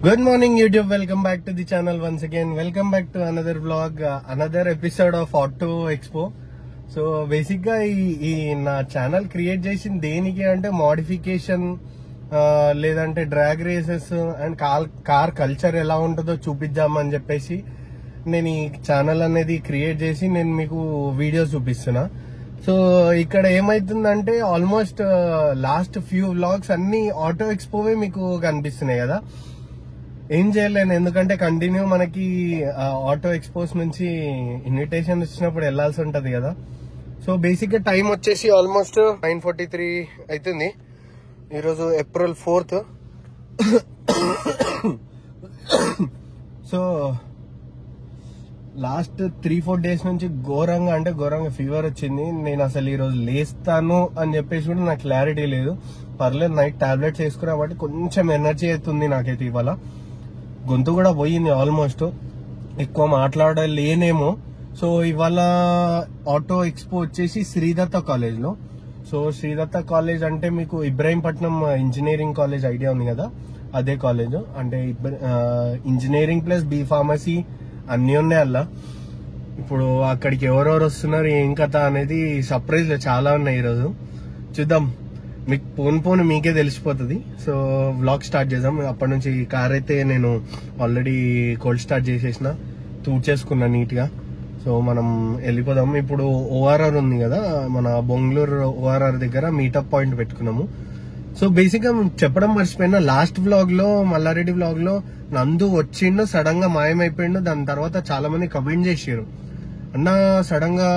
Good morning YouTube, welcome back to the channel once again. Welcome back to another vlog, another episode of Auto Expo. So basic గా ఈ నా channel create చేసింది దేనికి అంటే modification లేదంటే drag races and car culture ఎలా ఉంటుందో చూపిద్దామని చెప్పేసి నేను ఈ ఛానల్ అనేది క్రియేట్ చేసి నేను మీకు వీడియోస్ చూపిస్తున్నా. సో ఇక్కడ ఏమైతుందంటే ఆల్మోస్ట్ లాస్ట్ ఫ్యూ వ్లాగ్స్ అన్ని ఆటో ఎక్స్పోవే మీకు కనిపిస్తున్నాయి కదా. ఏం చేయలేను ఎందుకంటే కంటిన్యూ మనకి ఆటో ఎక్స్పోస్ నుంచి ఇన్విటేషన్ ఇచ్చినప్పుడు వెళ్లాల్సి ఉంటది కదా. సో బేసిక్ గా టైం వచ్చేసి ఆల్మోస్ట్ 9:43 అవుతుంది. ఈరోజు April 4th. So last 3-4 days నుంచి ఘోరంగా ఫీవర్ వచ్చింది. నేను అసలు ఈరోజు లేస్తాను అని చెప్పేసి కూడా నాకు క్లారిటీ లేదు. పర్లేదు నైట్ టాబ్లెట్స్ వేసుకున్నా బట్టి కొంచెం ఎనర్జీ అవుతుంది నాకైతే. ఇవాళ గొంతు కూడా పోయింది, ఆల్మోస్ట్ ఎక్కువ మాట్లాడలేనేమో. సో ఇవాళ ఆటో ఎక్స్పో వచ్చేసి శ్రీదత్త కాలేజ్ లో. సో శ్రీదత్త కాలేజ్ అంటే మీకు ఇబ్రాహీంపట్నం ఇంజనీరింగ్ కాలేజ్ ఐడియా ఉంది కదా, అదే కాలేజ్. అంటే ఇంజనీరింగ్ ప్లస్ బి ఫార్మసీ అన్ని ఉన్నాయి అలా. ఇప్పుడు అక్కడికి ఎవరెవరు వస్తున్నారు ఏం కథ అనేది సర్ప్రైజ్ చాలా ఉన్నాయి. ఈరోజు చూద్దాం, మీకు పోను మీకే తెలిసిపోతుంది. సో వ్లాగ్ స్టార్ట్ చేద్దాం. అప్పటి నుంచి కార్ అయితే నేను ఆల్రెడీ కోల్డ్ స్టార్ట్ చేసేసిన, తూడ్చేసుకున్నా నీట్ గా. సో మనం వెళ్ళిపోదాం. ఇప్పుడు ఓఆర్ఆర్ ఉంది కదా, మన బొంగళూరు ఓఆర్ఆర్ దగ్గర మీటప్ పాయింట్ పెట్టుకున్నాము. సో బేసిక్ గా చెప్పడం మర్చిపోయినా, లాస్ట్ వ్లాగ్ లో మల్లారెడ్డి వ్లాగ్ లో నందు వచ్చిండు, సడన్ గా మాయమైపోయిండు. దాని తర్వాత చాలా మంది కమెంట్ చేసారు, అన్న సడన్ గా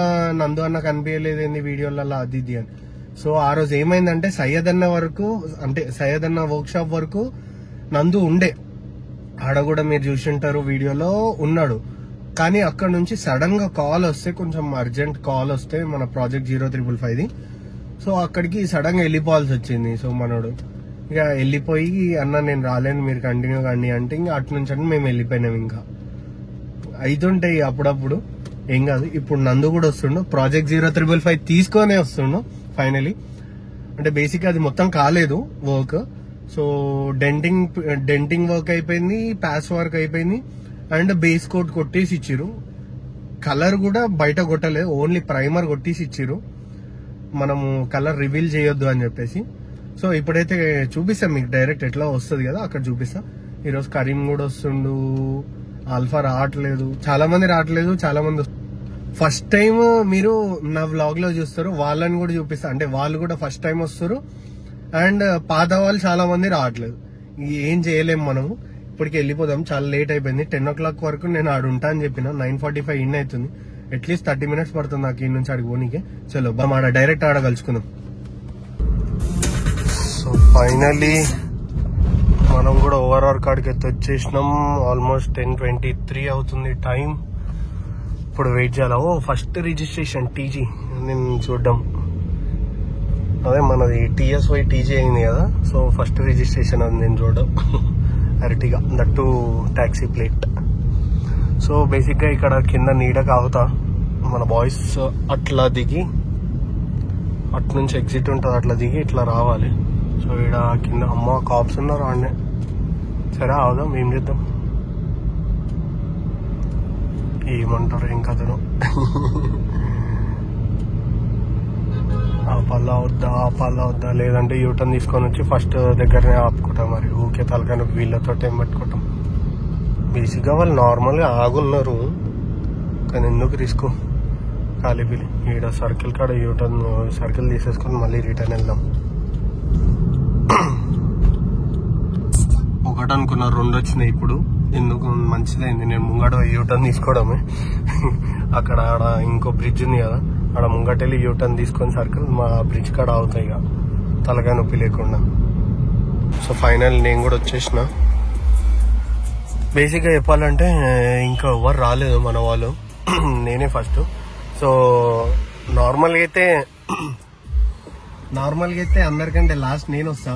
నందు అన్న కనిపించలేదు ఏంది వీడియోలలో అది ఇది అని. సో ఆ రోజు ఏమైందంటే సయ్యద్ అన్న వర్క్ షాప్ వరకు నందు ఉండే, ఆడ కూడా మీరు చూసింటారు వీడియోలో ఉన్నాడు. కానీ అక్కడ నుంచి సడన్ గా కాల్ వస్తే, కొంచెం అర్జెంట్ కాల్ వస్తే మన ప్రాజెక్ట్ 0355ది. సో అక్కడికి సడన్ గా వెళ్ళిపోవాల్సి వచ్చింది. సో మనోడు ఇక వెళ్ళిపోయి, అన్న నేను రాలేను మీరు కంటిన్యూ కండి అంటే ఇంకా అటు నుంచి అంటే మేము వెళ్ళిపోయినాం. ఇంకా అయితుంటాయి అప్పుడప్పుడు, ఏం కాదు. ఇప్పుడు నందు కూడా వస్తుండు, ప్రాజెక్ట్ 0355 తీసుకొనే వస్తుండు ఫైనలీ. అంటే బేసిక్ అది మొత్తం కాలేదు వర్క్. సో డెంటింగ్ వర్క్ అయిపోయింది, ప్యాచ్ వర్క్ అయిపోయింది, అండ్ బేస్ కోట్ కొట్టేసి ఇచ్చిరు. కలర్ కూడా బయట కొట్టలేదు, ఓన్లీ ప్రైమర్ కొట్టేసి ఇచ్చిరు. మనము కలర్ రివీల్ చేయొద్దు అని చెప్పేసి. సో ఇప్పుడైతే చూపిస్తాం మీకు డైరెక్ట్ ఎట్లా వస్తుంది కదా, అక్కడ చూపిస్తా. ఈరోజు కరీం కూడా వస్తుండు, ఆల్ఫా రావట్లేదు, చాలా మంది ఫస్ట్ టైం మీరు నా వ్లాగ్ లో చూస్తారు, వాళ్ళని కూడా చూపిస్తా. అంటే వాళ్ళు కూడా ఫస్ట్ టైం వస్తారు, అండ్ పాత వాళ్ళు చాలా మంది రావట్లేదు. ఏం చేయలేము మనము. ఇప్పటికి వెళ్ళిపోదాం, చాలా లేట్ అయిపోయింది. 10 o'clock వరకు నేను ఆడు ఉంటా అని చెప్పిన. 9:45 ఇన్ అవుతుంది. అట్లీస్ట్ 30 minutes పడుతుంది నాకు ఈ నుంచి ఆడికి పోనీకే. చలో ఆడ డైరెక్ట్ ఆడ కలుసుకుందాం. సో ఫైనలీ మనం కూడా ఓఆర్ఆర్ కాడికి అయితే వచ్చేసినాం. ఆల్మోస్ట్ 10:23 అవుతుంది టైం. ఇప్పుడు వెయిట్ చేయాలా. ఫస్ట్ రిజిస్ట్రేషన్ టీజీ నేను చూడ్డం, అదే మనది TSY టీజీ అయింది కదా. సో ఫస్ట్ రిజిస్ట్రేషన్ అది నేను చూడడం. అరటిగా that taxi plate. So basic గా ఇక్కడ కింద నీడకు అవుతా మన బాయ్స్ అట్లా దిగి, అటు నుంచి ఎగ్జిట్ ఉంటుంది, అట్లా దిగి ఇట్లా రావాలి. సో ఇక్కడ కింద అమ్మ కాప్స్ ఉన్నారు ఆడనే. సరే అవుదాం, ఏం చేద్దాం, ఏమంటారు ఏం కథను. ఆపాలా వద్దా లేదంటే యూటర్న్ తీసుకొని వచ్చి ఫస్ట్ దగ్గరనే ఆపుకుంటాం. మరి ఊకే తలకాయ వీళ్ళతో ఏం పట్టుకుంటాం. బేసిక్గా వాళ్ళు నార్మల్గా ఆగున్నారు, కానీ ఎందుకు రిస్క్. కాలిపిలి ఈడ సర్కిల్ కాడ యూటర్న్ సర్కిల్ తీసేసుకొని మళ్ళీ రిటర్న్ వెళ్దాం. ఒకటి అనుకున్నా, 2 వచ్చినాయి. ఇప్పుడు ఎందుకు మంచిదైంది నేను ముంగట యూటర్న్ తీసుకోవడమే. అక్కడ ఆడ ఇంకో బ్రిడ్జ్ ఉంది కదా, ఆడ ముంగటెళ్ళి యూటర్న్ తీసుకొని సర్కిల్ మా బ్రిడ్జ్ కాడ అవుతాయి ఇక, తలకాయ నొప్పి లేకుండా. సో ఫైనల్ నేను కూడా వచ్చేసిన. బేసిక్గా చెప్పాలంటే ఇంకా ఎవరు రాలేదు మన వాళ్ళు, నేనే ఫస్ట్. సో నార్మల్గా అయితే అందరికంటే లాస్ట్ నేను వస్తా.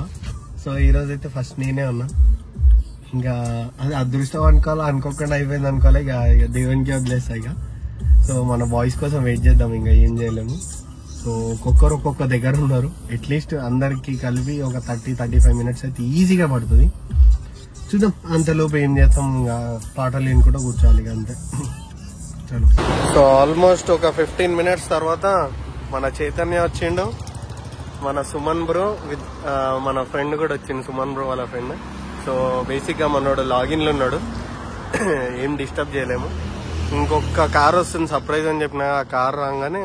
సో ఈరోజు అయితే ఫస్ట్ నేనే ఉన్నా. ఇంకా అది అదృష్టం అనుకోవాలా, అనుకోకుండా అయిపోయింది అనుకోవాలి. ఇక దేవునికి వదిలేస్తా ఇక. సో మన బాయ్స్ కోసం వెయిట్ చేద్దాం, ఇంకా ఏం చేయలేము. సో ఒక్కొక్క దగ్గర ఉన్నారు. అట్లీస్ట్ అందరికి కలిపి ఒక 30-35 minutes అయితే ఈజీగా పడుతుంది. చూద్దాం అంతలోపు ఏం చేస్తాం, ఇంకా పాటలు వినుకుంటూ కూర్చోాలి అంతే. చలో. సో ఆల్మోస్ట్ ఒక 15 minutes తర్వాత మన చైతన్య వచ్చిండు, మన సుమన్ బ్రో విత్ మన ఫ్రెండ్ కూడా వచ్చింది, సుమన్ బ్రో వాళ్ళ ఫ్రెండ్. సో బేసిక్ గా మనోడు లాగిన్ లో ఉన్నాడు, ఏం డిస్టర్బ్ చేయలేము. ఇంకొక కార్ వస్తుంది సర్ప్రైజ్ అని చెప్పిన, ఆ కార్ రాగానే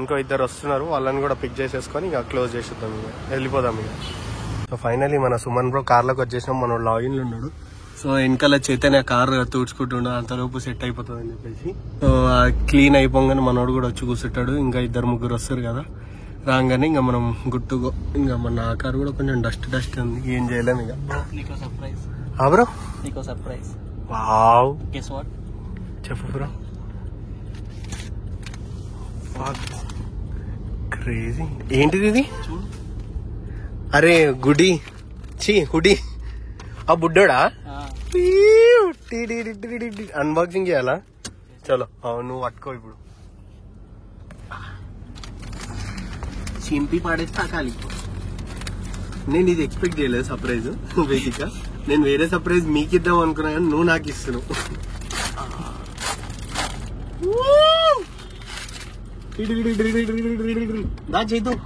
ఇంకో 2 వస్తున్నారు, వాళ్ళని కూడా పిక్ చేసేసుకొని ఇక క్లోజ్ చేసేద్దాం, ఇక వెళ్ళిపోదాం ఇక. సో ఫైనలీ మన సుమన్ బ్రో కార్లోకి వచ్చేసినాం, మనోడు లాగిన్ లో ఉన్నాడు. సో వెనకాల చైతన్య కార్ తూడ్చుకుంటుండ, అంతలోపు సెట్ అయిపోతుంది అని చెప్పేసి. సో క్లీన్ అయిపోగానే మనోడు కూడా వచ్చి కూర్చుంటాడు, ఇంకా 2-3 వస్తారు కదా. రాగానే ఇంకా మనం గుట్టుగా, ఇంకా మన ఆ కార్ కూడా కొంచెం డస్ట్ ఉంది, ఏం చేయలేము ఇక. బ్రో నీకో సర్ప్రైజ్. Wow, guess what? చెప్పు బ్రో. క్రేజీ. ఏంటిది ఇది? అరే గుడి హుడి, ఆ బుడ్డోడా? అన్బాక్సింగ్ చేయాలా? చలో నువ్వు పట్టుకో ఇప్పుడు. చింపి పాడేస్తా కాలి. నేను ఇది ఎక్స్పెక్ట్ చేయలేదు సర్ప్రైజ్. బేసిక్ గా నేను వేరే సర్ప్రైజ్ మీకు ఇద్దాం అనుకున్నా, కానీ నువ్వు నాకు ఇస్తున్నావు. దా చేద్దాం.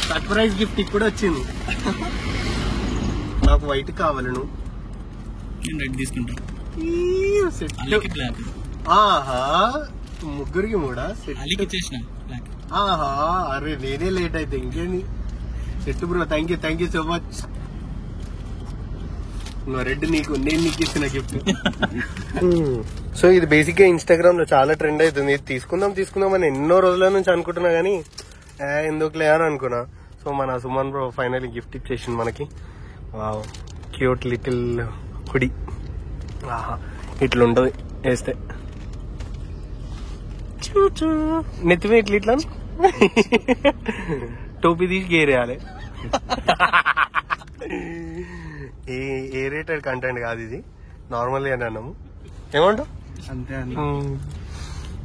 సర్ప్రైజ్ గిఫ్ట్ ఇప్పుడు వచ్చింది. నాకు వైట్ కావాలి, నువ్వు రెడ్ తీసుకుంటా. ఆహా, ముగ్గురికి మూడా సెట్? ఆహా, అరే నేనే లేట్ అయితే ఇంకేంటి. Set bro, thank you so much. Red నీకు, నేను నీకు ఇస్తున్న గిఫ్ట్. సో ఇది బేసిక్ గా ఇన్స్టాగ్రామ్ లో చాలా ట్రెండ్ అవుతుంది. ఇది తీసుకుందాం అని ఎన్నో రోజుల నుంచి అనుకుంటున్నా, గానీ ఎందుకులే అని అనుకున్నా. సో మన సుమన్ బ్రో ఫైనల్లీ గిఫ్ట్ ఇచ్చేసింది మనకి. Wow, cute little hoodie. ఆహా, ఇట్లుంటది వేస్తే. నెత్తిమే ఇట్లా టోపీ తీసి గేరేయాలి. ఏ రేటెడ్ కంటెంట్ కాదు ఇది, నార్మల్ గానే అన్నాము. ఏమంటావు? అంతే.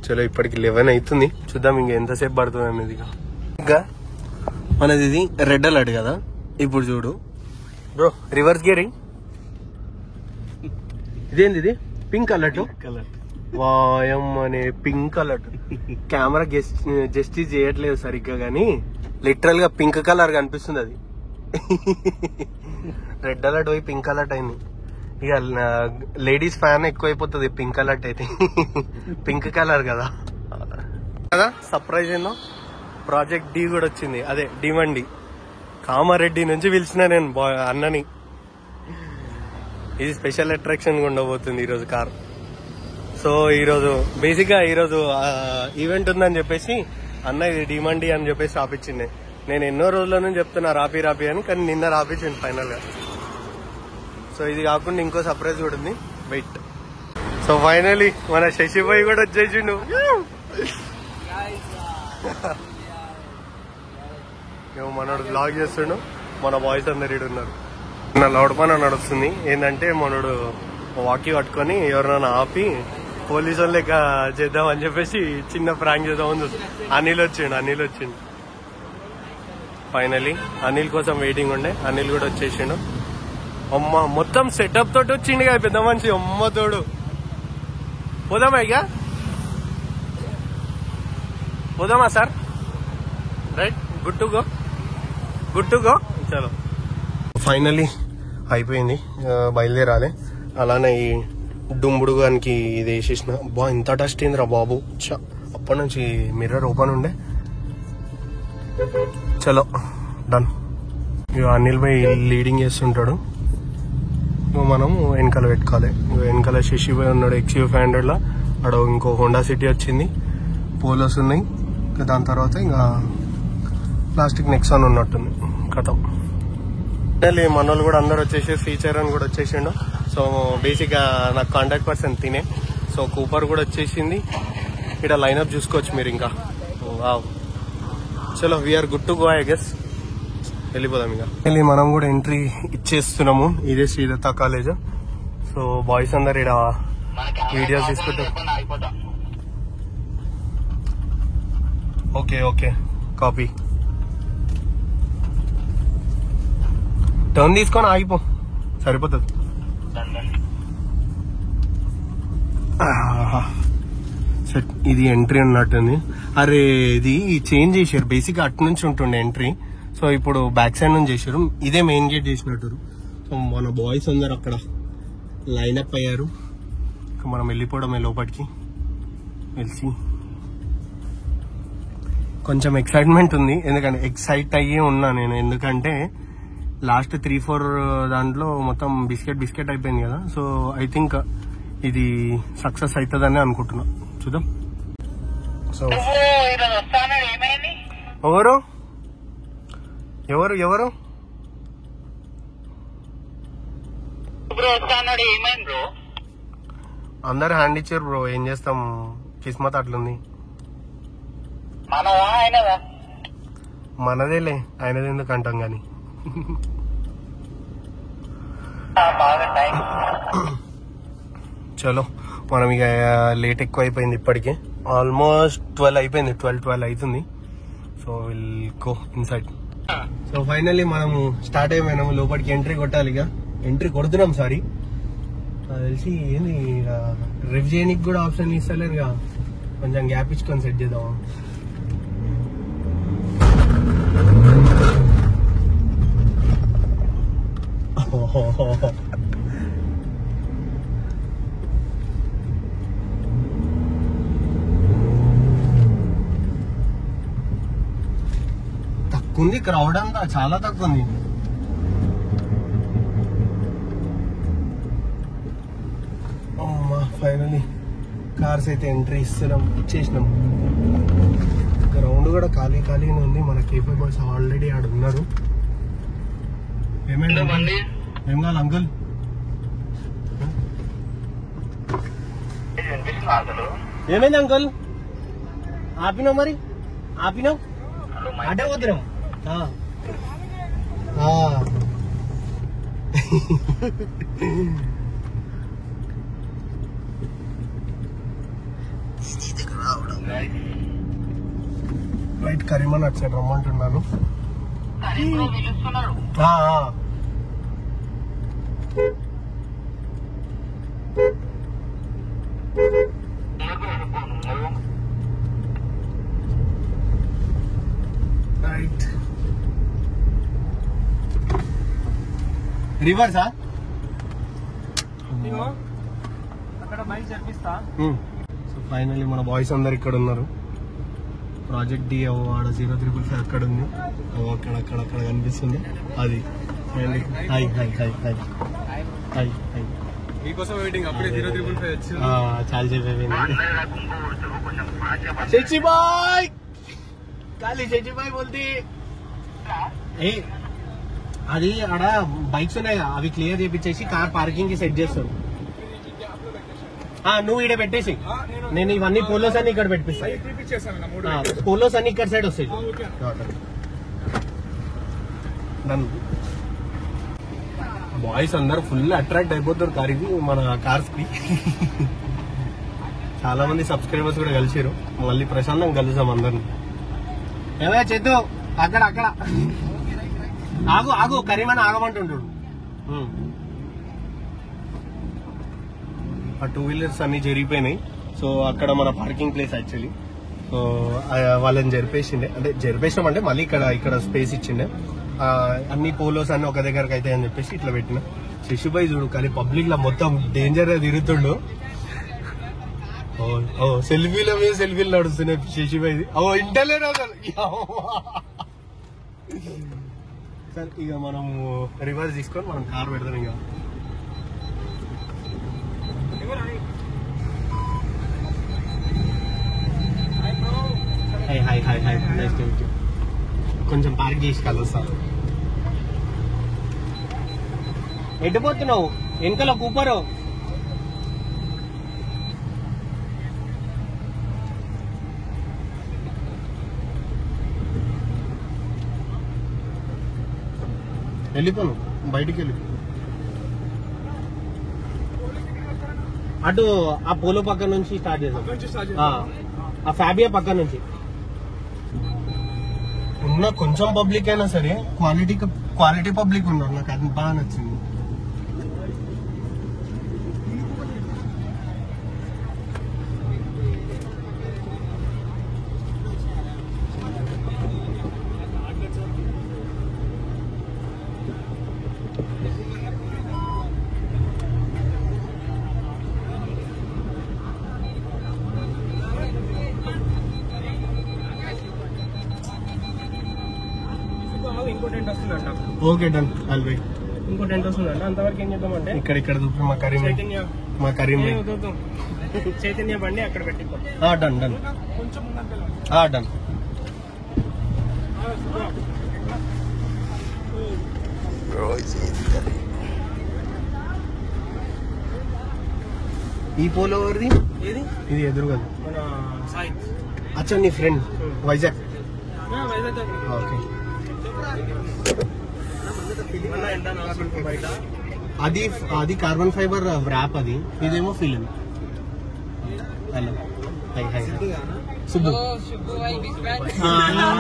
చలో ఇప్పటికి 11 అవుతుంది, చూద్దాం ఇంకా ఎంతసేపు పడుతుంది అనేది. ఇంకా మనది ఇది రెడ్ అలర్ట్ కదా. ఇప్పుడు చూడు బ్రో, రివర్స్ గేరింగ్. ఇదేంది ఇది? Pink alert. వాయం అనే పింక్ అలర్ట్. కెమెరా జస్టిస్ చేయట్లేదు సరిగ్గా, గానీ లిటరల్ గా పింక్ కలర్ కనిపిస్తుంది అది. రెడ్ అలర్ట్ పోయి పింక్ అలర్ట్ అయింది. ఇక లేడీస్ ఫ్యాన్ ఎక్కువైపోతుంది పింక్ అలర్ట్ అయితే. పింక్ కలర్ కదా. సర్ప్రైజ్ ఏందో, ప్రాజెక్ట్ డి కూడా వచ్చింది. అదే డిమండి, కామారెడ్డి నుంచి పిలిచిన నేను అన్నని. ఇది స్పెషల్ అట్రాక్షన్ గా ఉండబోతుంది ఈరోజు కార్. సో ఈరోజు బేసిక్ గా ఈరోజు ఈవెంట్ ఉందని చెప్పేసి అన్న ఇది డిమండి అని చెప్పేసి రాపిచ్చింది. నేను ఎన్నో రోజుల నుంచి చెప్తున్నా రాపి అని, కానీ నిన్న రాపిచ్చింది ఫైనల్ గా. సో ఇది కాకుండా ఇంకో సర్ప్రైజ్ కూడా ఉంది, వెయిట్. సో ఫైనలీ మన శశిభాయ్ కూడా వచ్చేసిండు. మనోడు బ్లాగ్ చేస్తుండు, మన బాయ్స్ అందరు ఇడు ఉన్నారు. నా లౌడ్ పని నడుస్తుంది. ఏంటంటే మనోడు వాకీ పట్టుకొని ఎవరైనా ఆపి పోలీసు వాళ్ళు లెక్క చేద్దామని చెప్పేసి చిన్న ప్రాంక్ చేద్దామని చూస్తాం. అనిల్ వచ్చిండు. ఫైనలీ అనిల్ కోసం వెయిటింగ్ ఉండే, అనిల్ కూడా వచ్చేసిండు. అమ్మ మొత్తం సెటప్ తోటి వచ్చిండు కదా పెద్ద మనిషి. అమ్మ తోడు. పోదామా ఇక? పోదామా sir? Right, good to go. చలో ఫైనలీ అయిపోయింది, బయలుదేరాలి. అలానే ఈ డుంబుడుగానికి ఇది వేసేసిన. బా ఇంత డస్ట్ ఏందిరా బాబు. అప్పటి నుంచి మిర్రర్ ఓపెన్ ఉండే. చలో డన్. ఇక అనిల్ భాయ్ లీడింగ్ చేస్తుంటాడు, మనం వెనకాల పెట్టుకోవాలి. వెనకాల శశిభాయ్ ఉన్నాడు XUV500 లా. అక్కడ ఇంకో హోండా సిటీ వచ్చింది, పోలోస్ ఉన్నాయి. దాని తర్వాత ఇంకా ప్లాస్టిక్ నెక్సాన్ ఉన్నట్టుంది. కథం మనోళ్ళు కూడా అందరు వచ్చేసి ఫీచర్ అని కూడా వచ్చేసిండు. సో బేసిక్ గా నాకు కాంటాక్ట్ పర్సన్ తినే. సో కూపర్ కూడా వచ్చేసింది. ఇక్కడ లైన్అప్ చూసుకోవచ్చు మీరు. ఇంకా చలో we're good to go I guess. వెళ్ళిపోదాం ఇక. వెళ్ళి మనం కూడా ఎంట్రీ ఇచ్చేస్తున్నాము. ఇదే శ్రీదత్త కాలేజ్. సో బాయ్స్ అందరు ఇక్కడ వీడియోస్ తీసుకుంటారు. Okay copy. టర్న్ తీసుకొని ఆగిపో. సరిపోతుంది. ఇది ఎంట్రీ ఉన్నట్టుంది. అరే ఇది చేంజ్ చేశారు, బేసిక్ అటు నుంచి ఉంటుండే ఎంట్రీ, సో ఇప్పుడు బ్యాక్ సైడ్ నుంచి చేశారు. ఇదే మెయిన్ గేట్ చేసినట్టు. సో మన బాయ్స్ అందరు అక్కడ లైన్అప్ అయ్యారు. మనం వెళ్ళిపోవడమే లోపలికి. వెళ్ళి కొంచెం ఎక్సైట్మెంట్ ఉంది, ఎందుకంటే ఎక్సైట్ అయ్యి ఉన్నా నేను, ఎందుకంటే లాస్ట్ 3-4 దాంట్లో మొత్తం బిస్కెట్ అయిపోయింది కదా. సో ఐ థింక్ ఇది సక్సెస్ అవుతుందని అనుకుంటున్నా. చూద్దాం. సో ఎవరు ఎవరు ఎవరు అందరు హ్యాండ్ ఇచ్చారు బ్రో, ఏం చేస్తాం, కిస్మత్ అట్లుంది. మనదేలే, ఆయనది ఎందుకు అంటాం గాని. చలో మనం ఇక లేట్ ఎక్కువ అయిపోయింది, ఇప్పటికే ఆల్మోస్ట్ 12 అయిపోయింది, 12 అవుతుంది. So will go inside. So finally మనము స్టార్ట్ అయిపోయినాము, లోపలికి ఎంట్రీ కొట్టాలి. ఇక ఎంట్రీ కొడుతున్నాం. సారీ తెలిసి ఏంది రివ్ చేయడానికి కూడా ఆప్షన్ ఇస్తలేరు ఇక, కొంచెం గ్యాప్ ఇచ్చుకొని సెట్ చేద్దాం. తక్కువ ఉంది క్రౌడ్, అంతా చాలా తక్కువ ఉంది. ఫైనలీ కార్స్ అయితే ఎంట్రీ ఇచ్చేసినాం. గ్రౌండ్ కూడా ఖాళీగానే ఉంది. మన కేఫే బాయ్స్ ఆల్రెడీ ఆడ ఉన్నారు. ఏమైంది ఏం కావాలి అంకుల్? ఏమైంది అంకుల్? ఆపినావు మరి, ఆపినావు అటే పోతున్నాం. రైట్, కరీమన్ అటు సైడ్ రమ్మంటున్నాను. రైట్, రివర్సా? అక్కడ బైక్ జరిపిస్తా. సో ఫైనల్లీ మన బాయ్స్ అందరు ఇక్కడ ఉన్నారు. ప్రాజెక్ట్ డి ఆడ 055 అక్కడ ఉంది, అక్కడ కనిపిస్తుంది. అది hi hi hi hi hi hi, మీకోసం వెయిటింగ్. అప్పుడే 055 వచ్చింది. చాలా చెప్పేది శశిబాయ్, ఖాళీ శశిబాయ్ బోల్తి. అది ఆడ బైక్స్ ఉన్నాయి, అవి క్లియర్ చేపించేసి కార్ పార్కింగ్ కి సెట్ చేస్తారు. నువ్వు ఇక్కడ పెట్టేసి, నేను ఇవన్నీ పోలోస్ అన్ని ఇక్కడ పెట్టిస్తాను. పోలోస్ అన్ని ఇక్కడ సైడ్ వస్తాయి. బాయ్స్ అందరు ఫుల్ అట్రాక్ట్ అయిపోతారు కార్కి, మన కార్స్ కి. చాలా మంది సబ్స్క్రైబర్స్ కూడా కలిసారు. మళ్ళీ ప్రశాంతంగా కలుసాం అందరిని. ఏమైనా చేద్దు అక్కడ ఆగు కరీమన్ ఆగమంటుంటాడు. ఆ 2 వీలర్స్ అన్ని జరిగిపోయినాయి. సో అక్కడ మన పార్కింగ్ ప్లేస్ యాక్చువల్లీ. సో వాళ్ళని జరిపేసినాం అంటే మళ్ళీ ఇక్కడ స్పేస్ ఇచ్చిండే. అన్ని పోలోస్ అన్ని ఒక దగ్గరకు అయితే అని చెప్పేసి ఇట్లా పెట్టిన. శశిబాయ్ చూడు కానీ పబ్లిక్ లో మొత్తం డేంజర్ గా తిరుగుతుండు. సెల్ఫీల మీద సెల్ఫీలు నడుస్తున్నాయి శశిబాయ్. ఇంటర్లేదు అసలు. సరే ఇక మనము రివర్స్ తీసుకొని మనం కార్ పెడతాం. ఇక hi nice to meet you. కొంచెం పార్క్ చేసి కలుస్తా. ఎడ్డిపోతున్నావు వెనకాల కూపరు. వెళ్ళిపోను, బయటికి వెళ్ళిపో. అటు ఆ పోలో పక్క నుంచి స్టార్ట్ చేద్దాం. ఆ ఫ్యాబియా పక్క నుంచి ఉన్న కొంచెం పబ్లిక్ అయినా సరే క్వాలిటీ పబ్లిక్ ఉన్నారు. నాకు అది బాగా నచ్చింది. ఓకే డన్ అల్వే. ఇంకో టెంట్ వస్తుందంట, అంతవరకు ఏం చేద్దామంటే ఇక్కడ చూపి మా కరీం చైతన్య బండి అక్కడ పెట్టిద్దాం. Done done done. ఈ పోలో ఎవరిది? ఏది ఇది ఎదురుగా మన సాయి. అచ్చా నీ ఫ్రెండ్ వైజాగ్. ఓకే అది కార్బన్ ఫైబర్ ర్యాప్, అది ఇదేమో ఫిలిం. హలో हाय हाय सुबह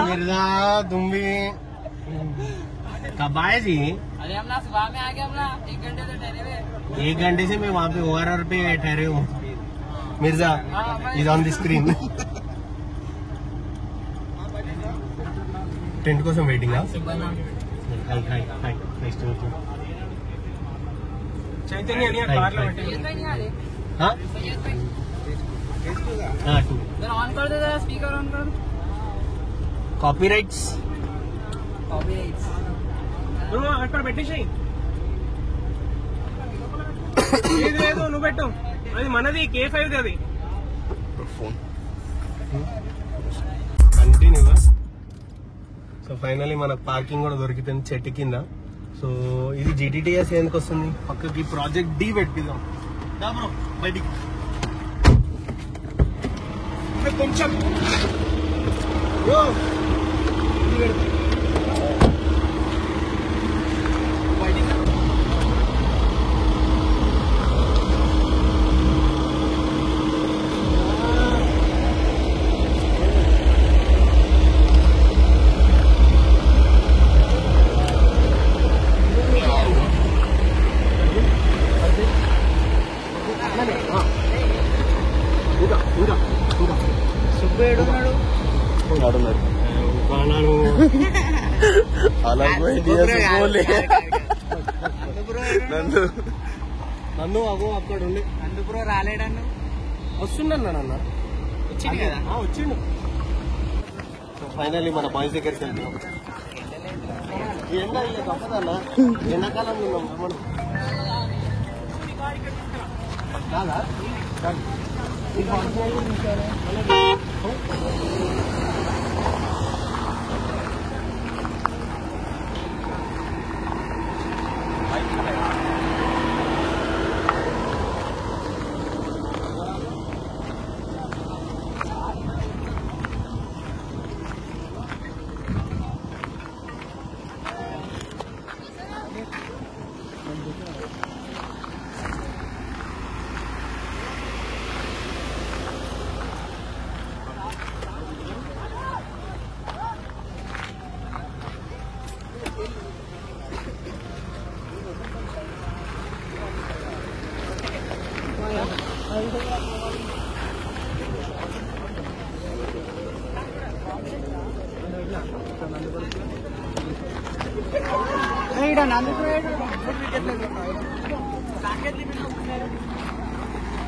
मिर्जा तुम भी कब आए जी? अरे हम ना सुबह में आ गए, हम ना 1 घंटे से ठहरे हुए। 1 घंटे से मैं वहाँ पे ORR पे ठहरे हूँ. Mirza is on the screen. Tent కోసం waiting. Hi hi hi nice to meet you. Chaitanya అని కార్లో పెట్టి हां हां टू जरा ऑन कर दे, जरा स्पीकर ऑन कर. कॉपीराइट्स బ్రో అక్కడ పెట్టేసేయ్. లేదు నువ్వు పెట్టు, అది మనది K5 అది. కంటిన్యూగా. సో ఫైనలీ మనకు పార్కింగ్ కూడా దొరికిపోయింది చెట్టు కింద. సో ఇది GTTS ఎందుకు వస్తుంది పక్కకి ప్రాజెక్ట్ D పెట్టిద్దాం. బ్రో బయటికి కొంచెం నన్ను అగో అక్కడ ఉండి నందు బ్రో రాలేడన్ను. వస్తున్నాడు అన్న. వచ్చింది కదా. వచ్చిండు. ఫైనల్లీ మన బాయ్స్ దగ్గరికి వెళ్తున్నాం. ఎండ ఇలా తప్పదన్నా, ఎండాకాలంలో ఉన్నాం మనం.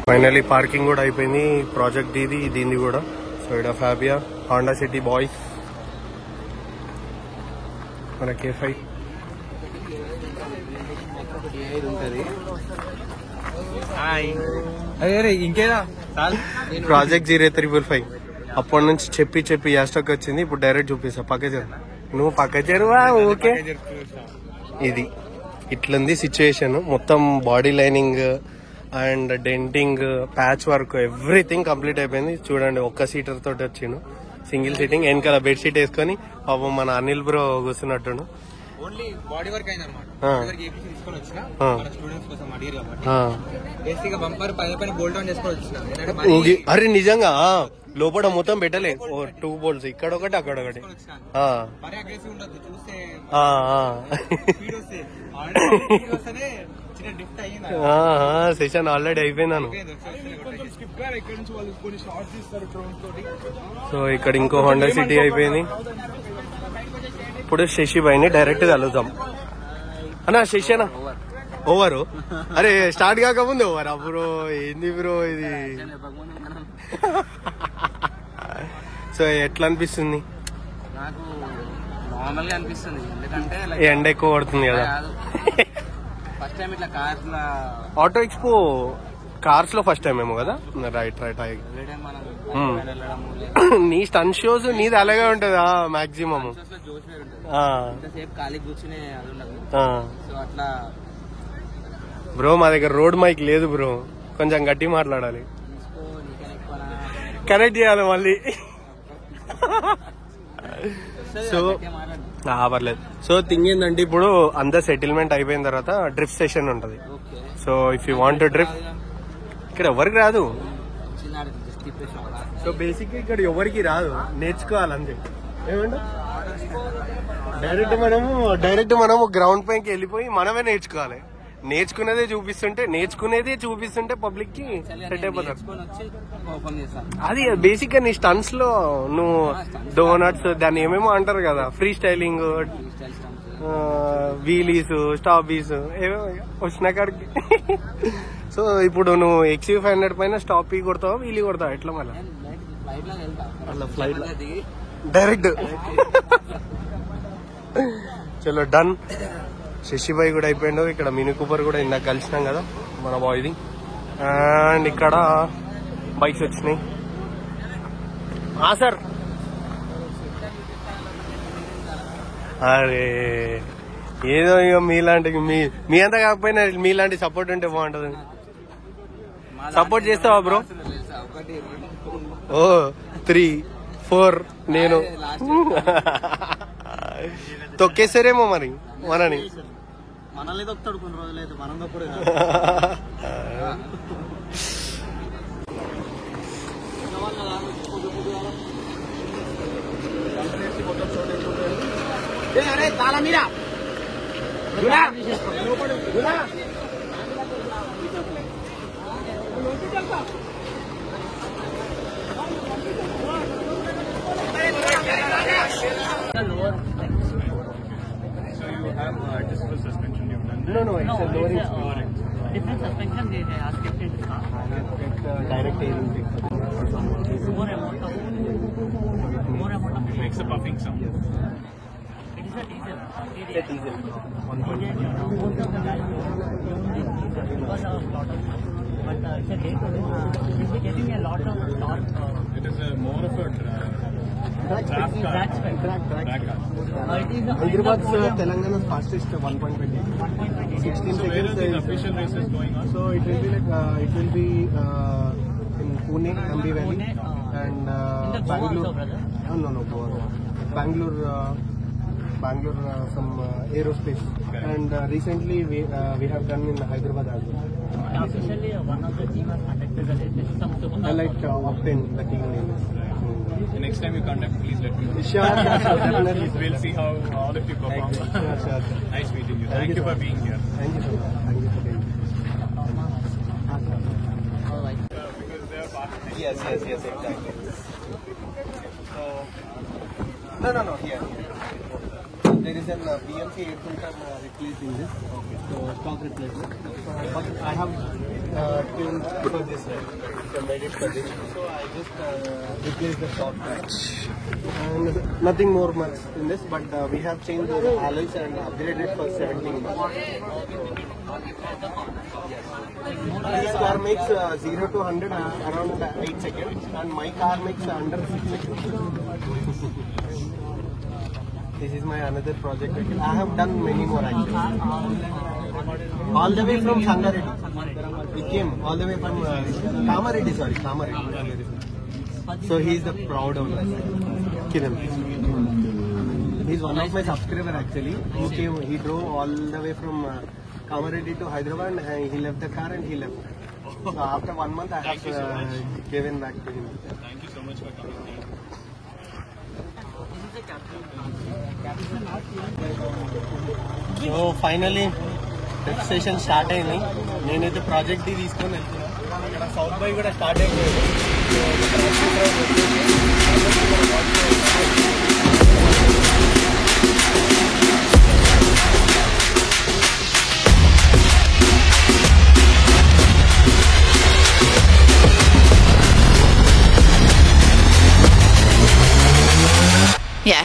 ఫైనలీ పార్కింగ్ కూడా అయిపోయింది. ప్రాజెక్ట్ దీనిది కూడా. సో ఇక్కడ ఫ్యాబియా హోండా సిటీ బాయ్స్ మన K5 ఇంకేదా ప్రాజెక్ట్ 0355 అప్పటి నుంచి చెప్పి యాస్టక్ వచ్చింది. ఇప్పుడు డైరెక్ట్ చూపిస్తా. పక్క చేరు నువ్వు పక్క చేరువా. ఓకే ఇది ఇట్లుంది సిచ్యుయేషన్. మొత్తం body lining and denting, patch work, everything complete అయిపోయింది. చూడండి ఒక్క సీటర్ తోటి వచ్చిండు, సింగిల్ సీటింగ్. వెనకాల బెడ్ షీట్ వేసుకొని పాపం మన అనిల్ బ్రో కూర్చున్నట్టు. ఓన్లీ బాడీ వర్క్ అయిందన్నమాట. తీసుకొని వచ్చిన స్టూడెంట్స్ కోసం అడిగారు కాబట్టి బేసిక్ గా బంపర్ పైన బోల్ట్ ఆన్ చేసుకొని వచ్చిన. అరే నిజంగా లోపల మొత్తం పెట్టలే, 2 బోల్ట్స్ ఇక్కడ ఒకటి అక్కడ ఒకటి. Session already అయిపోయిందాను. సో ఇక్కడ ఇంకో హోండా సిటీ అయిపోయింది. ఇప్పుడు శశి భాయ్ని డైరెక్ట్ కలుద్దాం. అన్నా శశి అన్న ఓవరు. అరే స్టార్ట్ కాకముందు ఓవరా బ్రో? ఏంది బ్రో ఇది? సో ఎట్లా అనిపిస్తుంది? నాకు నార్మల్ గా అనిపిస్తుంది ఎందుకంటే ఎండ ఎక్కువ పడుతుంది కదా. ఫస్ట్ టైం ఇట్లా కార్స్ ఆటో ఎక్స్పో కార్స్ లో ఫస్ట్ టైం ఏమో కదా. రైట్ నీ స్టన్ షోస్ నీది అలాగే ఉంటదా మాక్సిమం. జోష్ వేరు ఉంటుంది, ఇంతసేపు ఖాళీ కూర్చునే అది ఉండదు. సో అట్లా బ్రో మా దగ్గర రోడ్ మైక్ లేదు బ్రో, కొంచెం గట్టి మాట్లాడాలి, కనెక్ట్ చేయాలి మళ్ళీ. సో పర్లేదు. సో థింగ్ ఏంటంటే ఇప్పుడు అందరు సెటిల్మెంట్ అయిపోయిన తర్వాత డ్రిఫ్ట్ సెషన్ ఉంటది. So if you want to drift ఇక్కడ ఎవరికి రాదు. సో బేసిక్ ఇక్కడ ఎవరికి రాదు, నేర్చుకోవాలంతే. ఏమంటే డైరెక్ట్ మనము గ్రౌండ్ పైకి వెళ్ళిపోయి మనమే నేర్చుకోవాలి. నేర్చుకునేదే చూపిస్తుంటే పబ్లిక్ కి సెట్ అయిపోతారు. అది బేసిక్ గా నీ స్టన్స్ లో నువ్వు డోనట్స్ దాన్ని ఏమేమో అంటారు కదా, ఫ్రీ స్టైలింగ్, వీలీస్, స్టాపీస్ ఏమేమో వచ్చిన కాడికి. సో ఇప్పుడు నువ్వు XV500 పైన స్టాపీ కొడతావా వీలీ కొడతావా ఎట్లా మళ్ళీ? అట్లా ఫ్లైట్ డైరెక్ట్. చలో డన్. శశిభాయ్ కూడా అయిపోయిండు. ఇక్కడ మినీ కూపర్ కూడా ఇందాక కలిసినాం కదా మన బాయ్ది. అండ్ ఇక్కడ బైక్స్ వచ్చినాయి. సార్ అరే ఏదో ఇక మీలాంటి మీ అంతా కాకపోయినా మీలాంటి సపోర్ట్ ఉంటే బాగుంటది. సపోర్ట్ చేస్తావా బ్రో? 3, 4 నేను తొక్కేసారేమో మరి మనని. మనల్ని తొక్కుతాడు కొన్ని రోజులైతే, మనం తప్పుడు. తాళ మీద No, it's a lowering speed. Different suspension they are kept in the car. Direct air intake. More amount of It makes a puffing sound. it is a diesel. It's a diesel. Most of the guys because of lot of but it's a day to day. We'll be getting a lot of torque. It is more of a draft car. Drag car. It is a Hyderabad's Telangana's fastest 1.20. 16 So where are seconds. these official races going on? So it will be in Pune, Ambi Valley, Pune, and in the Goa Bangalore. also, brother? No, Goa. Bangalore some aerospace, and recently we have done in Hyderabad as well. Officially, one of the team has conducted the races. I like Octane, the team name is. The next time you contact, please let me know. Sure, definitely. We'll see how all of you perform. Sure. Nice meeting you. Thank you for being here. Thank you so much. Thank you for being here. Because they are part. Yes, exactly. No, here. There is an BMC air filter replaced in this. Okay. So stock replacement. But I have tuned for this. Made it for this. So I just replaced the stock track. And nothing more much in this, but we have changed the alloys and upgraded for 17 months. This car makes 0 to 100 around 8 seconds, and my car makes under 6 seconds. This is my another project. I have done many more actually. All the way from Sangareddy. It came all the way from Kamareddy. So he is the proud owner. Kiran. He is one of my subscribers actually. He drove all the way from Kamareddy to Hyderabad, and he left the car and he left. So after 1 month I have given back to him. Thank you so much for coming. So finally deaf session start అయింది. నేనైతే project తీసుకొని వెళ్తున్నాను. ఇక్కడ south by కూడా start అయిపోయింది. Yeah.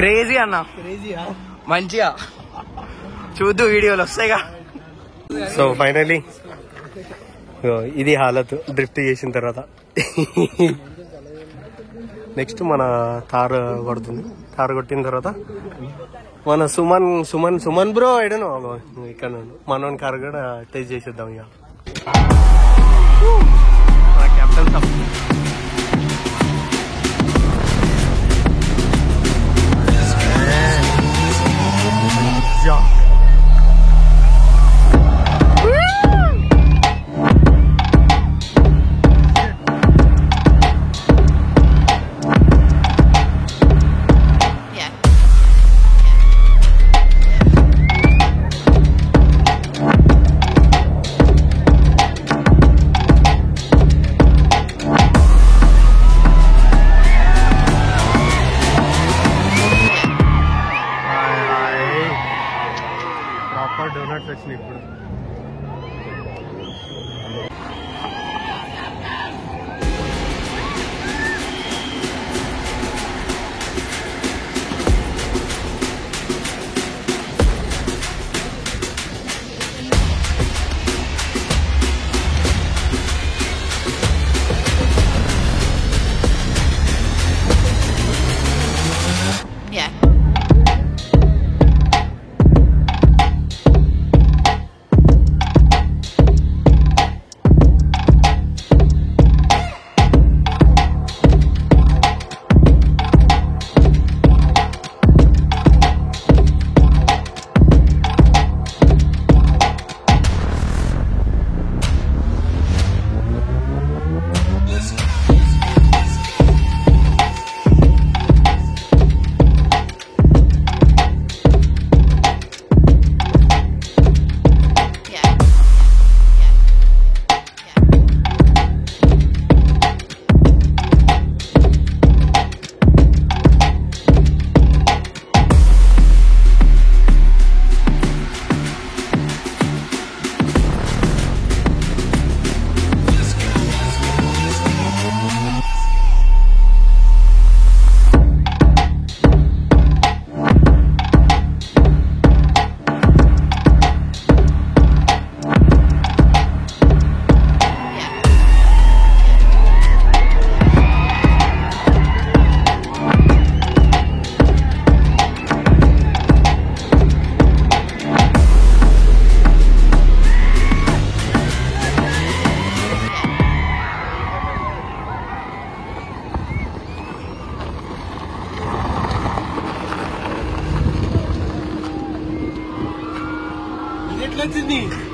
Crazy అన్న, మంచిగా చూద్దు వీడియోలు వస్తాయిగా. సో ఫైనలీ ఇది హాలత్ డ్రిఫ్ట్ చేసిన తర్వాత. నెక్స్ట్ మన తారు కొడుతుంది. తారు కొట్టిన తర్వాత మన సుమన్ బ్రో ఎడను ఇక్కడ మనోని కారు కూడా టెస్ట్ చేసేద్దాం. ఇక కెప్టెన్ తప్ప డోనట్స్ వచ్చినాయి ఇప్పుడు.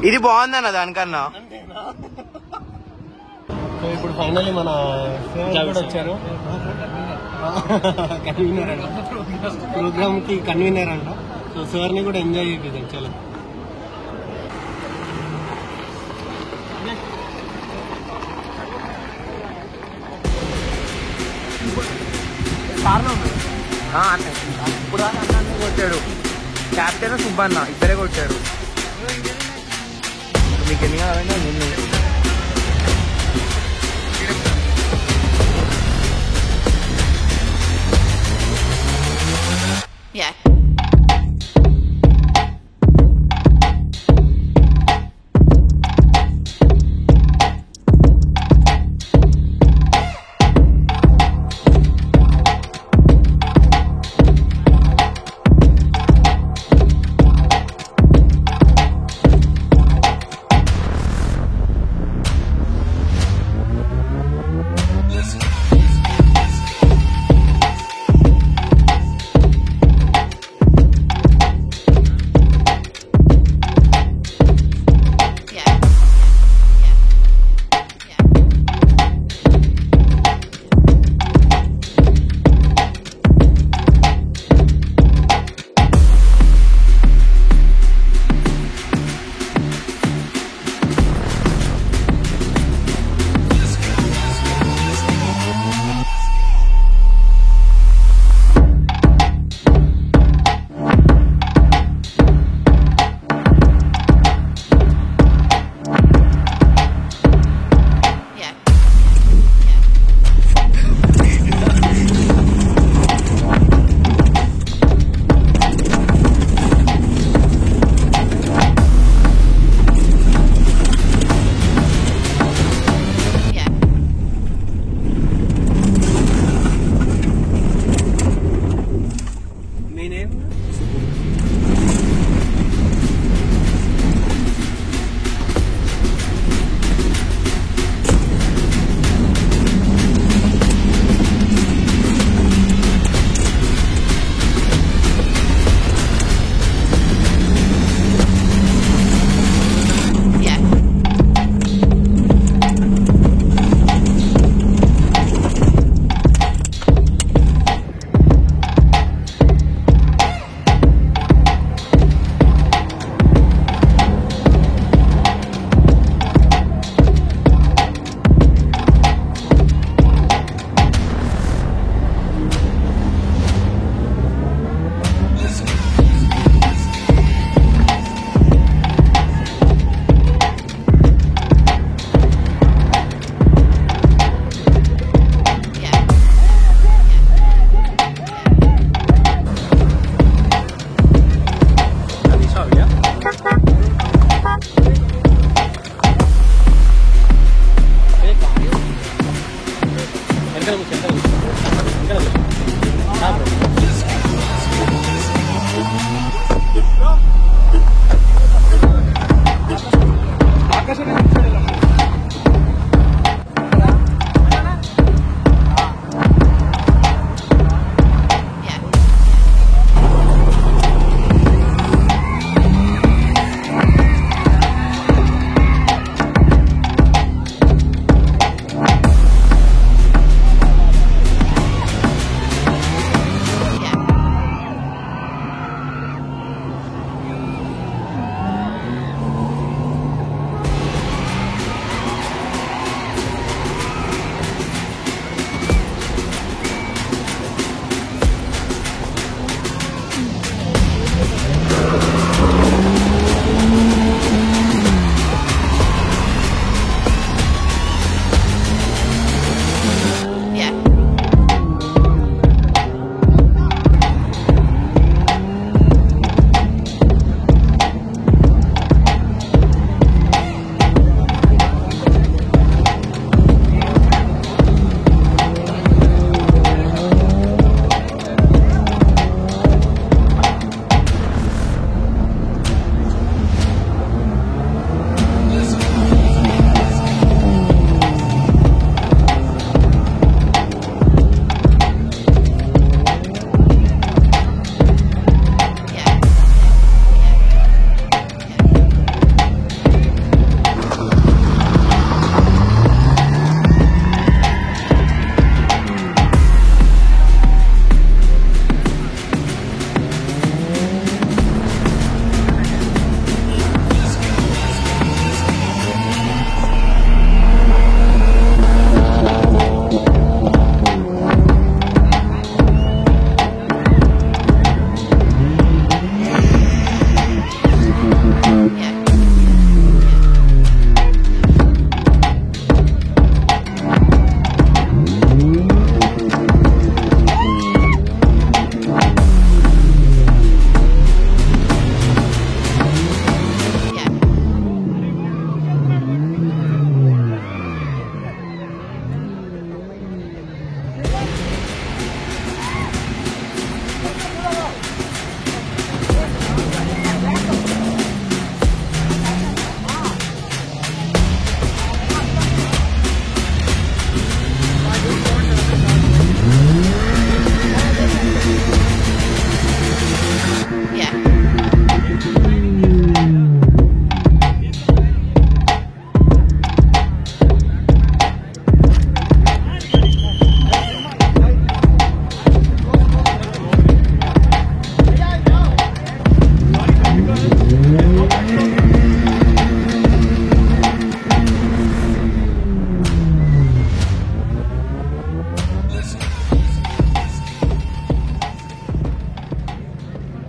ఇది బాగుందన్న దానికన్నా. సో ఇప్పుడు ఫైనల్లీ మన సార్ కూడా వచ్చారు. కన్వీనర్ అంట, ప్రోగ్రామ్ కి కన్వీనర్ అంట. సో సార్ ని కూడా ఎంజాయ్ చేయించాం చాలా. ఇప్పుడు అన్న కొట్టాడు, క్యాప్టెన్ సుబ్బన్న ఇద్దరే కొట్టారు. మీకు ఎన్ని కావాలంటే నిన్ను నేనేం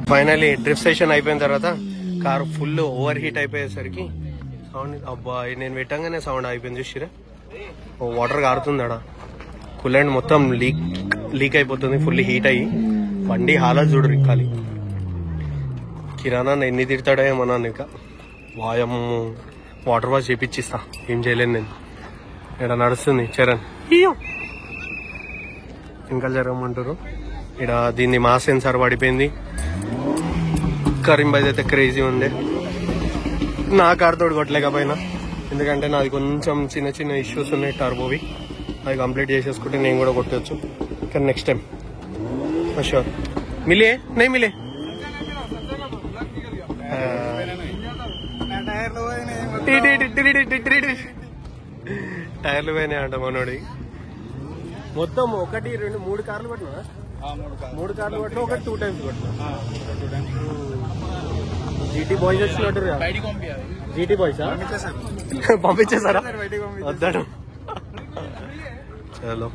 ఫైనల్లీ డ్రిఫ్ట్ సెషన్ అయిపోయిన తర్వాత కారు ఫుల్ ఓవర్ హీట్ అయిపోయేసరికి సౌండ్ అబ్బా నేను పెట్టంగానే సౌండ్ అయిపోయింది చూసిరా. వాటర్ కారుతుంది ఆడ, కూలెంట్ మొత్తం లీక్ అయిపోతుంది ఫుల్ హీట్ అయ్యి. బండి హాలత్ చూడు రిక్కాలి. కిరాణా ఎన్ని తిడతాడో ఏమన్నా ఇంకా వాయమ్మ వాటర్ వాష్ చేపిచ్చిస్తా, ఏం చేయలేను నేను. ఇక్కడ నడుస్తుంది చరణ్ ఇంకా జరగమంటారు. ఇక్కడ దీన్ని మా సెన్సార్ పడిపోయింది. కరీం బాయ్ అయితే క్రేజీ ఉంది. నా కార్ తోడు కొట్టలేకపోయినా, ఎందుకంటే నాది కొంచెం చిన్న చిన్న ఇష్యూస్ ఉన్నాయి టర్బోవి. అవి కంప్లీట్ చేసేసుకుంటే నేను కూడా కొట్టవచ్చు. కానీ నెక్స్ట్ టైం షూర్. మిలే నై మిలే టైర్లు పోయినాయి అంట మనోడి. మొత్తం 1, 2, 3 కార్లు పట్టినా, 3 కార్లు పట్టినా, ఒకటి 2 times పట్టినా. జీటీ బాయ్స్ వచ్చినట్టు. జీటీ బాయ్సా పంపించేసారా? వద్దాడు. చలో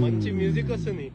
మంచి మ్యూజిక్ వస్తుంది.